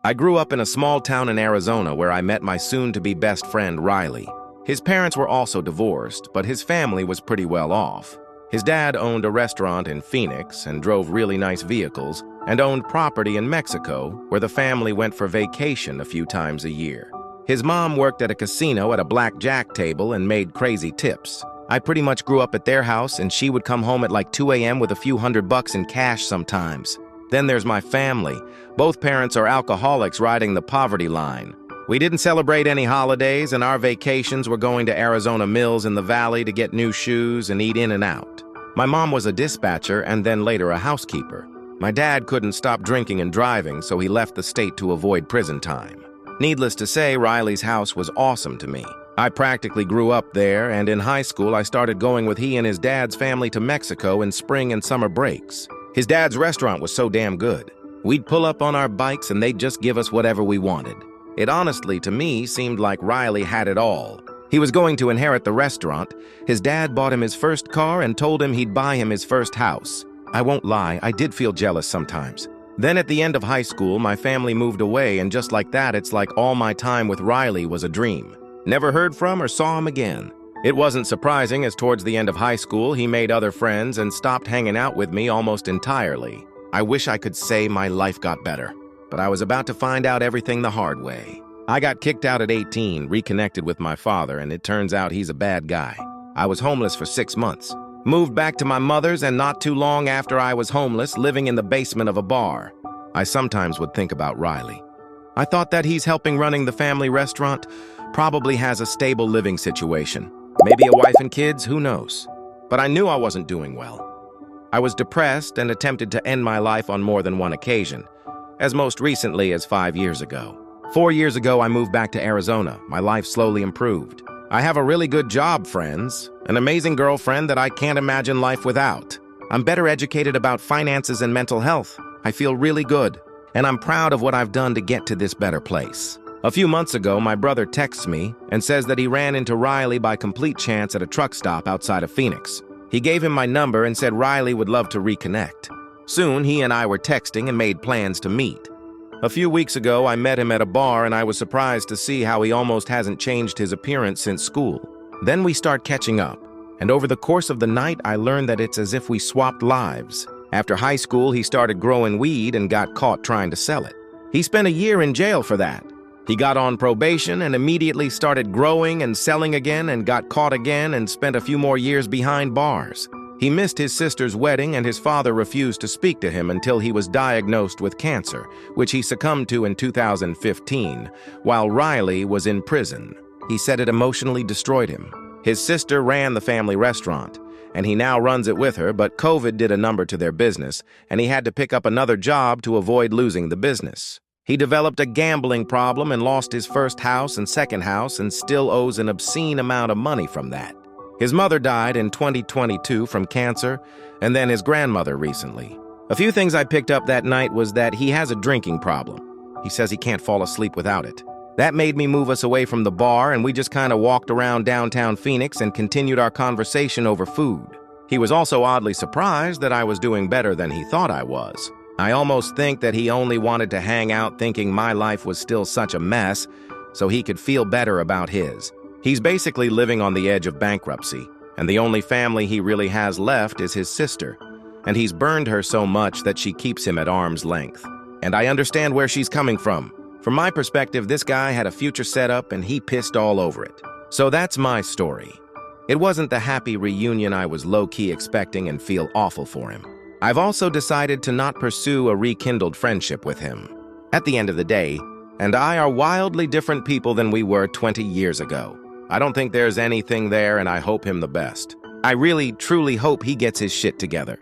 I grew up in a small town in Arizona where I met my soon-to-be best friend, Riley. His parents were also divorced, but his family was pretty well off. His dad owned a restaurant in Phoenix and drove really nice vehicles, and owned property in Mexico, where the family went for vacation a few times a year. His mom worked at a casino at a blackjack table and made crazy tips. I pretty much grew up at their house, and she would come home at like 2 a.m. with a few $100 in cash sometimes. Then there's my family. Both parents are alcoholics riding the poverty line. We didn't celebrate any holidays, and our vacations were going to Arizona Mills in the valley to get new shoes and eat in and out. My mom was a dispatcher and then later a housekeeper. My dad couldn't stop drinking and driving, so he left the state to avoid prison time. Needless to say, Riley's house was awesome to me. I practically grew up there, and in high school I started going with he and his dad's family to Mexico in spring and summer breaks. His dad's restaurant was so damn good. We'd pull up on our bikes and they'd just give us whatever we wanted. It honestly, to me, seemed like Riley had it all. He was going to inherit the restaurant. His dad bought him his first car and told him he'd buy him his first house. I won't lie, I did feel jealous sometimes. Then at the end of high school, my family moved away, and just like that, it's like all my time with Riley was a dream. Never heard from or saw him again. It wasn't surprising, as towards the end of high school, he made other friends and stopped hanging out with me almost entirely. I wish I could say my life got better, but I was about to find out everything the hard way. I got kicked out at 18, reconnected with my father, and it turns out he's a bad guy. I was homeless for 6 months. Moved back to my mother's, and not too long after I was homeless, living in the basement of a bar. I sometimes would think about Riley. I thought that he's helping running the family restaurant, probably has a stable living situation. Maybe a wife and kids, who knows? But I knew I wasn't doing well. I was depressed and attempted to end my life on more than one occasion, as most recently as 5 years ago. 4 years ago, I moved back to Arizona. My life slowly improved. I have a really good job, friends, an amazing girlfriend that I can't imagine life without. I'm better educated about finances and mental health. I feel really good, and I'm proud of what I've done to get to this better place. A few months ago, my brother texts me and says that he ran into Riley by complete chance at a truck stop outside of Phoenix. He gave him my number and said Riley would love to reconnect. Soon, he and I were texting and made plans to meet. A few weeks ago, I met him at a bar, and I was surprised to see how he almost hasn't changed his appearance since school. Then we start catching up, and over the course of the night, I learned that it's as if we swapped lives. After high school, he started growing weed and got caught trying to sell it. He spent a year in jail for that. He got on probation and immediately started growing and selling again, and got caught again and spent a few more years behind bars. He missed his sister's wedding, and his father refused to speak to him until he was diagnosed with cancer, which he succumbed to in 2015, while Riley was in prison. He said it emotionally destroyed him. His sister ran the family restaurant, and he now runs it with her, but COVID did a number to their business, and he had to pick up another job to avoid losing the business. He developed a gambling problem and lost his first house and second house, and still owes an obscene amount of money from that. His mother died in 2022 from cancer, and then his grandmother recently. A few things I picked up that night was that he has a drinking problem. He says he can't fall asleep without it. That made me move us away from the bar, and we just kind of walked around downtown Phoenix and continued our conversation over food. He was also oddly surprised that I was doing better than he thought I was. I almost think that he only wanted to hang out thinking my life was still such a mess, so he could feel better about his. He's basically living on the edge of bankruptcy, and the only family he really has left is his sister, and he's burned her so much that she keeps him at arm's length. And I understand where she's coming from. From my perspective, this guy had a future set up, and he pissed all over it. So that's my story. It wasn't the happy reunion I was low-key expecting, and feel awful for him. I've also decided to not pursue a rekindled friendship with him. At the end of the day, and I are wildly different people than we were 20 years ago. I don't think there's anything there, and I hope him the best. I really, truly hope he gets his shit together.